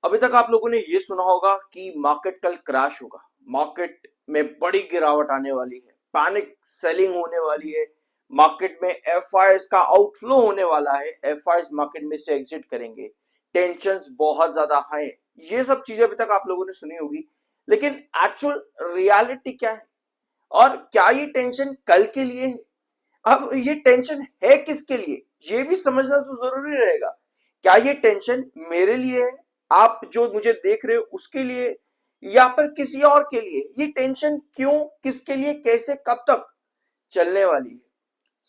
अभी तक आप लोगों ने ये सुना होगा कि मार्केट कल क्रैश होगा, मार्केट में बड़ी गिरावट आने वाली है, पैनिक सेलिंग होने वाली है, मार्केट में एफआईएस का आउटफ्लो होने वाला है, एफआईएस मार्केट में से एग्जिट करेंगे, टेंशंस बहुत ज्यादा हाई है। ये सब चीजें अभी तक आप लोगों ने सुनी होगी, लेकिन एक्चुअल रियलिटी क्या है और क्या ये टेंशन कल के लिए है? अब ये टेंशन है किसके लिए, ये भी समझना तो जरूरी रहेगा। क्या ये टेंशन मेरे लिए है, आप जो मुझे देख रहे हो उसके लिए, या फिर किसी और के लिए? ये टेंशन क्यों, किसके लिए, कैसे, कब तक चलने वाली है,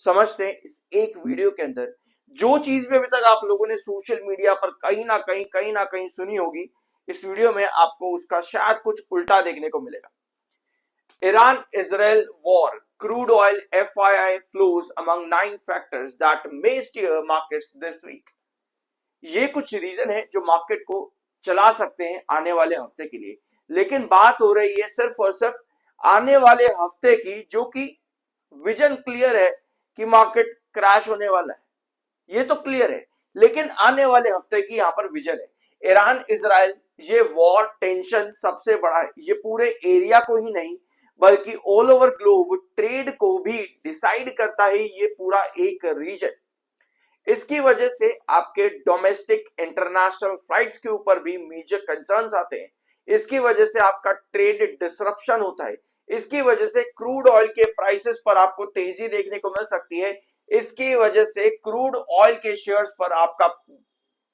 समझते हैं इस एक वीडियो के अंदर। जो चीज भी अभी तक आप लोगों ने सोशल मीडिया पर कहीं ना कहीं सुनी होगी, इस वीडियो में आपको उसका शायद कुछ उल्टा देखने को मिलेगा। Iran Israel war, crude oil FII flows among 9 factors that may steer markets this week. ये कुछ रीजन है जो मार्केट को चला सकते हैं आने वाले हफ्ते के लिए, लेकिन बात हो रही है सिर्फ और सिर्फ आने वाले हफ्ते की, जो कि विजन क्लियर है कि मार्केट क्रैश होने वाला है, ये तो क्लियर है, लेकिन आने वाले हफ्ते की यहां पर विजन है। ईरान इजराइल ये वॉर टेंशन सबसे बड़ा है, ये पूरे एरिया को ही नहीं बल्कि ऑल ओवर ग्लोब ट्रेड को भी डिसाइड करता है ये पूरा एक रीजन। इसकी वजह से आपके डोमेस्टिक इंटरनेशनल फ्लाइट्स के ऊपर भी मेजर कंसर्न्स आते हैं, इसकी वजह से आपका ट्रेड डिसरप्शन होता है, इसकी वजह से क्रूड ऑयल के प्राइसेस पर आपको तेजी देखने को मिल सकती है, इसकी वजह से क्रूड ऑयल के शेयर्स पर आपका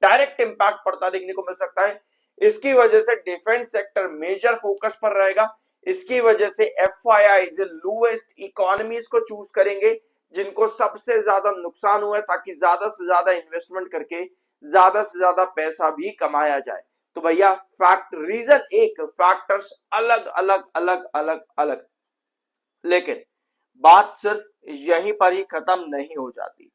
डायरेक्ट इंपैक्ट पड़ता देखने को मिल सकता है, इसकी वजह से डिफेंस सेक्टर मेजर फोकस पर रहेगा, इसकी वजह से एफआईआई लोएस्ट इकोनॉमीज को चूज करेंगे जिनको सबसे ज्यादा नुकसान हुआ है, ताकि ज्यादा से ज्यादा इन्वेस्टमेंट करके ज्यादा से ज्यादा पैसा भी कमाया जाए। तो भैया फैक्ट रीजन एक, फैक्टर्स अलग अलग अलग अलग अलग, लेकिन बात सिर्फ यहीं पर ही खत्म नहीं हो जाती।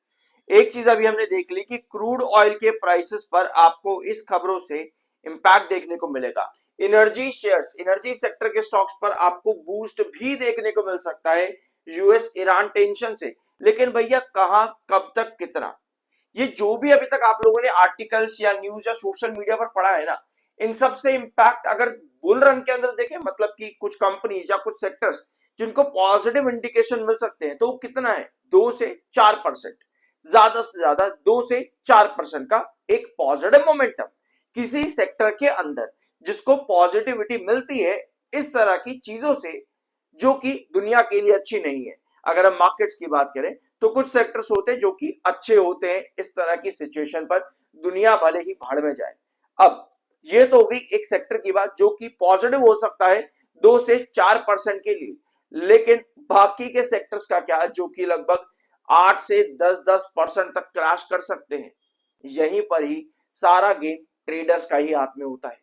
एक चीज अभी हमने देख ली कि क्रूड ऑयल के प्राइसेस पर आपको इस खबरों से इंपैक्ट देखने को मिलेगा। एनर्जी शेयर्स, एनर्जी सेक्टर के स्टॉक्स पर आपको बूस्ट भी देखने को मिल सकता है यूएस ईरान टेंशन से, लेकिन भैया कहां, कब तक, कितना? ये जो भी अभी तक आप लोगों ने आर्टिकल्स या न्यूज या सोशल मीडिया पर पढ़ा है ना, इन सब से इंपैक्ट अगर बुल रन के अंदर देखें, मतलब कि कुछ कंपनीज या कुछ सेक्टर्स जिनको पॉजिटिव इंडिकेशन मिल सकते हैं, तो वो कितना है, 2 से 4%, ज्यादा से ज्यादा 2 से 4% का एक पॉजिटिव मोमेंटम किसी सेक्टर के अंदर, जिसको पॉजिटिविटी मिलती है इस तरह की चीजों से जो कि दुनिया के लिए अच्छी नहीं है। अगर हम मार्केट्स की बात करें तो कुछ सेक्टर्स होते हैं जो कि अच्छे होते हैं इस तरह की सिचुएशन पर, दुनिया भले ही भाड़ में जाए। अब ये तो होगी एक सेक्टर की बात जो कि पॉजिटिव हो सकता है 2 से 4% के लिए, लेकिन बाकी के सेक्टर्स का क्या, जो कि लगभग 8 से 10% तक क्रैश कर सकते हैं। यहीं पर ही सारा गेम ट्रेडर्स का ही हाथ में होता है।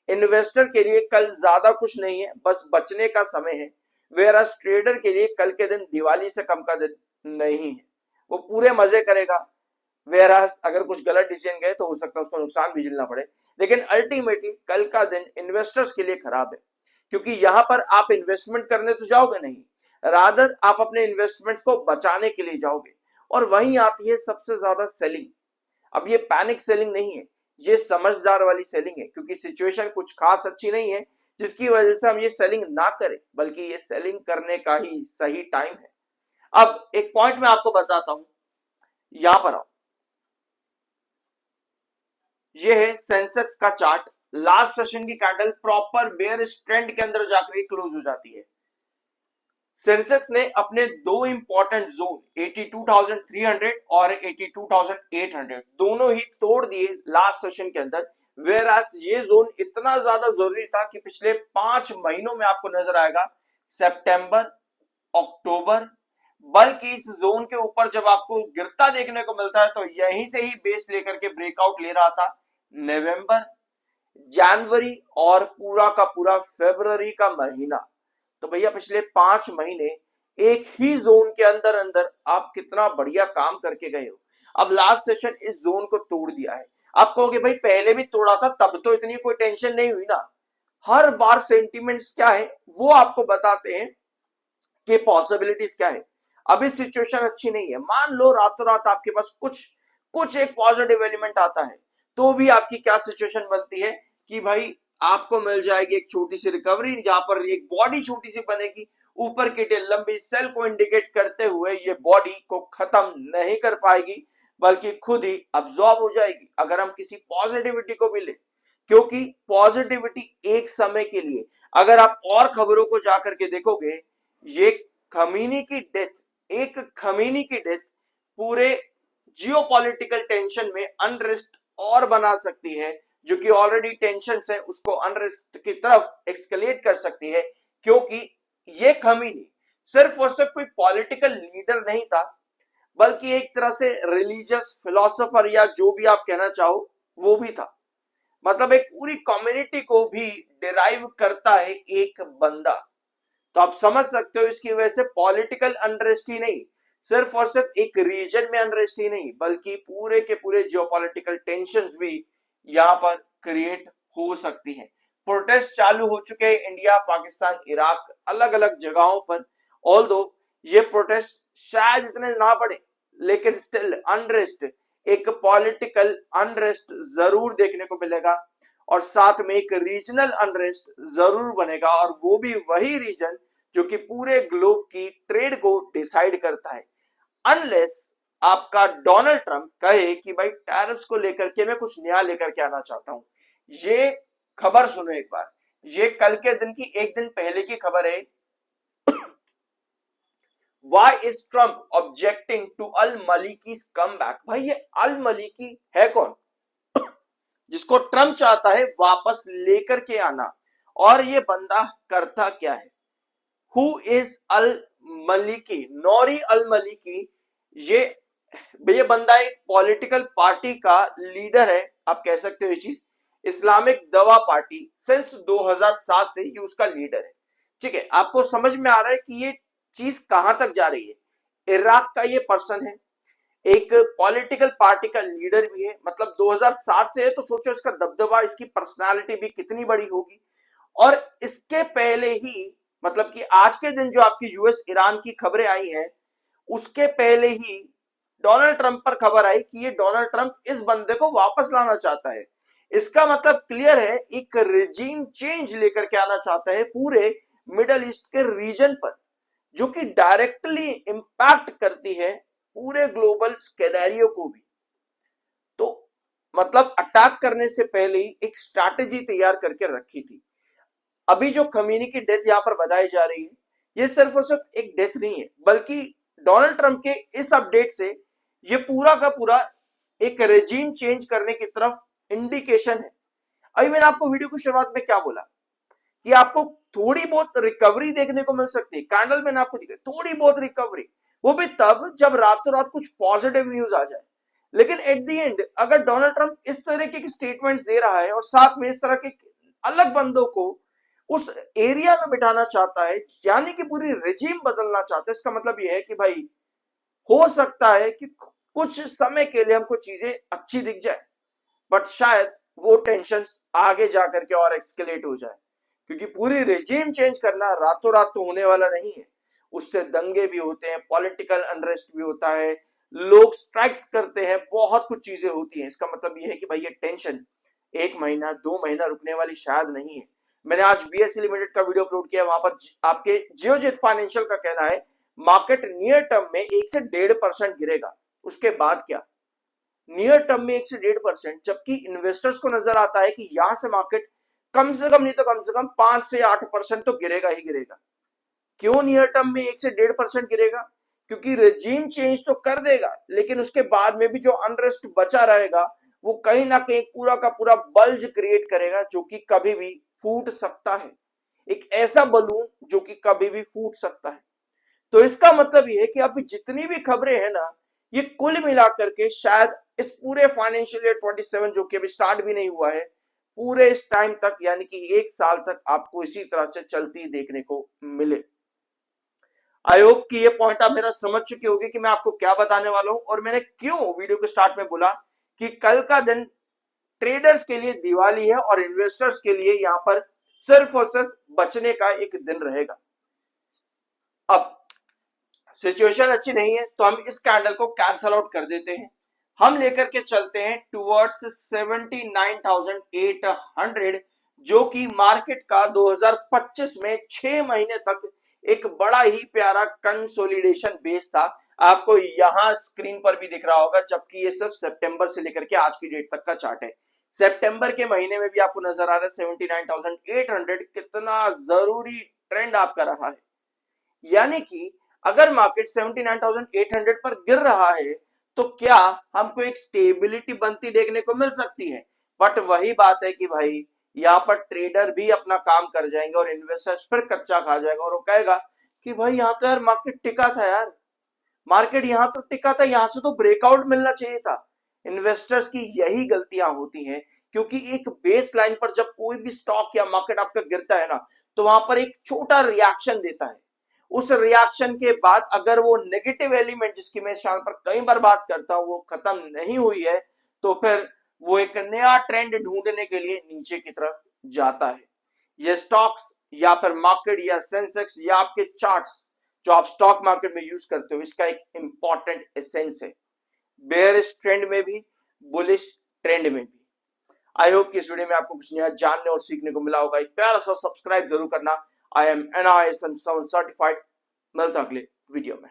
इन्वेस्टर के लिए कल ज्यादा कुछ नहीं है, बस बचने का समय है, वेरास ट्रेडर के लिए कल के दिन दिवाली से कम का दिन नहीं है, वो पूरे मजे करेगा। वेरास अगर कुछ गलत डिसीजन गए तो हो सकता है उसको नुकसान भी झेलना पड़े, लेकिन अल्टीमेटली कल का दिन इन्वेस्टर्स के लिए खराब है, क्योंकि यहां पर आप इन्वेस्टमेंट करने तो जाओगे नहीं, रादर आप अपने इन्वेस्टमेंट्स को बचाने के लिए जाओगे। और वहीं आती है सबसे ज्यादा सेलिंग। अब ये पैनिक सेलिंग नहीं है, ये समझदार वाली सेलिंग है, क्योंकि सिचुएशन कुछ खास अच्छी नहीं है जिसकी वजह से हम ये सेलिंग ना करें, बल्कि ये सेलिंग करने का ही सही टाइम है। अब एक पॉइंट मैं आपको बताता हूं, यहां पर आओ, ये है सेंसेक्स का चार्ट। लास्ट सेशन की कैंडल प्रॉपर बेयरिश ट्रेंड के अंदर जाकर क्लोज हो जाती है। सेंसेक्स ने अपने दो इंपॉर्टेंट जोन 82,300 और 82,800 दोनों ही तोड़ दिए लास्ट सेशन के अंदर। वेरास ये जोन इतना ज्यादा जरूरी था कि पिछले 5 महीनों में आपको नजर आएगा सितंबर, अक्टूबर, बल्कि इस जोन के ऊपर जब आपको गिरता देखने को मिलता है तो यहीं से ही बेस लेकर के ब्रेकआउट ले रहा था नवंबर, जनवरी और पूरा का पूरा फरवरी का महीना। तो भैया पिछले 5 महीने एक ही जोन के अंदर अंदर आप कितना बढ़िया काम करके गए हो। अब लास्ट सेशन इस जोन को तोड़ दिया है। आप कहोगे भाई पहले भी तोड़ा था, तब तो इतनी कोई टेंशन नहीं हुई ना। हर बार सेंटिमेंट्स क्या है वो आपको बताते हैं कि पॉसिबिलिटीज क्या है। अभी सिचुएशन अच्छी नहीं है, मान लो रातों रात आपके पास कुछ कुछ एक पॉजिटिव एलिमेंट आता है, तो भी आपकी क्या सिचुएशन बनती है कि भाई आपको मिल जाएगी एक छोटी सी रिकवरी, जहां पर एक बॉडी छोटी सी बनेगी, ऊपर की टेल लंबी सेल को इंडिकेट करते हुए ये बॉडी को खत्म नहीं कर पाएगी, बल्कि खुद ही अब्सॉर्ब हो जाएगी अगर हम किसी पॉजिटिविटी को भी ले। क्योंकि पॉजिटिविटी एक समय के लिए, अगर आप और खबरों को जाकर के देखोगे, ये खमीनी की डेथ, एक खमीनी की डेथ पूरे जियोपॉलिटिकल टेंशन में अनरेस्ट और बना सकती है, जो कि ऑलरेडी टेंशन है उसको अनरेस्ट की तरफ एक्सकेलेट कर सकती है। क्योंकि ये खमीनी सिर्फ और सिर्फ कोई पॉलिटिकल लीडर नहीं था, बल्कि एक तरह से रिलीजियस फिलोसोफर, या जो भी आप कहना चाहो वो भी था। मतलब एक पूरी कम्युनिटी को भी डिराइव करता है एक बंदा। तो आप समझ सकते हो इसकी वजह से पॉलिटिकल अनरेस्ट ही नहीं, सिर्फ और सिर्फ एक रीजन में अनरेस्ट ही नहीं, बल्कि पूरे के पूरे जियोपॉलिटिकल टेंशंस भी यहां पर क्रिएट हो सकती है। प्रोटेस्ट चालू हो चुके हैं इंडिया, पाकिस्तान, इराक, अलग अलग जगहों पर। ऑल्दो ये प्रोटेस्ट शायद इतने ना बढ़े, लेकिन स्टिल अनरेस्ट, एक पॉलिटिकल अनरेस्ट जरूर देखने को मिलेगा, और साथ में एक रीजनल अनरेस्ट जरूर बनेगा, और वो भी वही रीजन जो कि पूरे ग्लोब की ट्रेड को डिसाइड करता है। अनलेस आपका डोनाल्ड ट्रंप कहे कि भाई टैरिफ्स को लेकर के मैं कुछ नया लेकर के आना चाहता हूं। ये खबर सुनो एक बार, ये कल के दिन की, एक दिन पहले की खबर है। Why is Trump objecting to Al Maliki's comeback? भाई ये अल मलिकी है कौन, जिसको ट्रंप चाहता है वापस लेकर के आना, और ये बंदा करता क्या है? Who is al Maliki? Nouri al Maliki, ये बंदा एक पॉलिटिकल पार्टी का लीडर है, आप कह सकते हो ये चीज, इस्लामिक दवा पार्टी सिंस 2007 से ये उसका लीडर है। ठीक है, आपको समझ में आ रहा है कि ये चीज कहां तक जा रही है। इराक का ये पर्सन है, एक पॉलिटिकल पार्टी का लीडर भी है, मतलब 2007 से है, तो सोचो इसका दबदबा, इसकी पर्सनालिटी भी कितनी बड़ी होगी। और इसके पहले ही, मतलब कि आज के दिन जो आपकी यूएस ईरान की खबरें आई हैं, उसके पहले ही डोनाल्ड ट्रंप पर खबर आई कि ये डोनाल्ड ट्रंप इस बंदे को वापस लाना चाहता है। इसका मतलब क्लियर है, एक रिजीम चेंज लेकर के आना चाहता है पूरे मिडल ईस्ट के रीजन पर, जो कि डायरेक्टली इंपैक्ट करती है पूरे ग्लोबल स्केनारियो को भी। तो मतलब अटैक करने से पहले ही एक स्ट्रैटेजी तैयार करके रखी थी। अभी जो खमीनी की डेथ यहां पर बताई जा रही है, ये सिर्फ और सिर्फ एक डेथ नहीं है, बल्कि डोनाल्ड ट्रंप के इस अपडेट से ये पूरा का पूरा एक रेजिम चेंज करने की तरफ इंडिकेशन है। अभी मैंने आपको वीडियो की शुरुआत में क्या बोला कि आपको थोड़ी बहुत रिकवरी देखने को मिल सकती है। कैंडल मैंने आपको दिखाई, थोड़ी बहुत रिकवरी, वो भी तब जब रातों रात कुछ पॉजिटिव न्यूज आ जाए। लेकिन एट द एंड अगर डोनाल्ड ट्रंप इस तरह के स्टेटमेंट्स दे रहा है और साथ में इस तरह के अलग बंदों को उस एरिया में बिठाना चाहता है, यानी कि पूरी रेजिम बदलना चाहता है, इसका मतलब यह है कि भाई हो सकता है कि कुछ समय के लिए हमको चीजें अच्छी दिख जाए, बट शायद वो टेंशन आगे जाकर के और एक्सकेलेट हो जाए। क्योंकि पूरी रेजिम चेंज करना रातों रात तो होने वाला नहीं है, उससे दंगे भी होते हैं, पॉलिटिकल अनरेस्ट भी होता है, लोग स्ट्राइक्स करते हैं, बहुत कुछ चीजें होती हैं। इसका मतलब यह है कि भाई ये टेंशन 1 महीना 2 महीना रुकने वाली शायद नहीं है। मैंने आज बीएससी लिमिटेड का वीडियो अपलोड किया, वहां पर आपके जियोजेट फाइनेंशियल का कहना है मार्केट नियर टर्म में 1 से 1.5% गिरेगा। उसके बाद क्या, नियर टर्म में 1 से 1.5%, जबकि इन्वेस्टर्स को नजर आता है कि यहां से मार्केट कम से कम नहीं तो कम से कम 5 से 8% तो गिरेगा ही गिरेगा। क्यों नियर टर्म में 1 से 1.5% गिरेगा? क्योंकि रेजिम चेंज तो कर देगा, लेकिन उसके बाद में भी जो अनरेस्ट बचा रहेगा वो कहीं ना कहीं पूरा का पूरा बल्ज क्रिएट करेगा, जो कि कभी भी फूट सकता है। एक ऐसा बलून जो कि कभी भी फूट सकता है। तो इसका मतलब ये है कि अभी जितनी भी खबरें हैं ना, ये कुल मिलाकर के शायद इस पूरे फाइनेंशियल ईयर 27 जो कि अभी स्टार्ट भी नहीं हुआ है, पूरे इस टाइम तक, यानी कि 1 साल तक आपको इसी तरह से चलती देखने को मिले। आई होप कि ये पॉइंट आप मेरा समझ चुके होंगे कि मैं आपको क्या बताने वाला हूं, और मैंने क्यों वीडियो के स्टार्ट में बोला कि कल का दिन ट्रेडर्स के लिए दिवाली है और इन्वेस्टर्स के लिए यहां पर सिर्फ और सिर्फ बचने का एक दिन रहेगा। अब सिचुएशन अच्छी नहीं है तो हम इस कैंडल को कैंसल आउट कर देते हैं। हम लेकर के चलते हैं टुवर्ड्स 79,800, जो कि मार्केट का 2025 में 6 महीने तक एक बड़ा ही प्यारा कंसोलिडेशन बेस था। आपको यहां स्क्रीन पर भी दिख रहा होगा, जबकि ये सिर्फ सितंबर से लेकर के आज की डेट तक का चार्ट है। सितंबर के महीने में भी आपको नजर आ रहा है 79,800 कितना जरूरी ट्रेंड आपका रहा है। यानी कि अगर मार्केट 79,800 पर गिर रहा है तो क्या हमको एक स्टेबिलिटी बनती देखने को मिल सकती है। बट वही बात है कि भाई यहाँ पर ट्रेडर भी अपना काम कर जाएंगे और इन्वेस्टर्स फिर कच्चा खा जाएगा और वो कहेगा कि भाई यहाँ तो यार मार्केट टिका था, यार मार्केट यहाँ तो टिका था, यहाँ से तो ब्रेकआउट मिलना चाहिए था। इन्वेस्टर्स की यही गलतियां होती हैं, क्योंकि एक बेस लाइन पर जब कोई भी स्टॉक या मार्केट आपका गिरता है ना, तो वहां पर एक छोटा रिएक्शन देता है। उस रिएक्शन के बाद अगर वो नेगेटिव एलिमेंट, जिसकी मैं इस चैनल पर कई बार बात करता हूं, वो खत्म नहीं हुई है, तो फिर वो एक नया ट्रेंड ढूंढने के लिए नीचे की तरफ जाता है। ये स्टॉक्स या फिर मार्केट या सेंसेक्स या आपके चार्ट्स जो आप स्टॉक मार्केट में यूज करते हो, इसका एक इंपॉर्टेंट एसेंस है, बेयरिश ट्रेंड में भी, बुलिश ट्रेंड में भी। आई होप कि इस वीडियो में आपको कुछ नया जानने और सीखने को मिला होगा। एक प्यारा सा सब्सक्राइब जरूर करना। I am NISM 7 certified. मिलता अगले वीडियो में।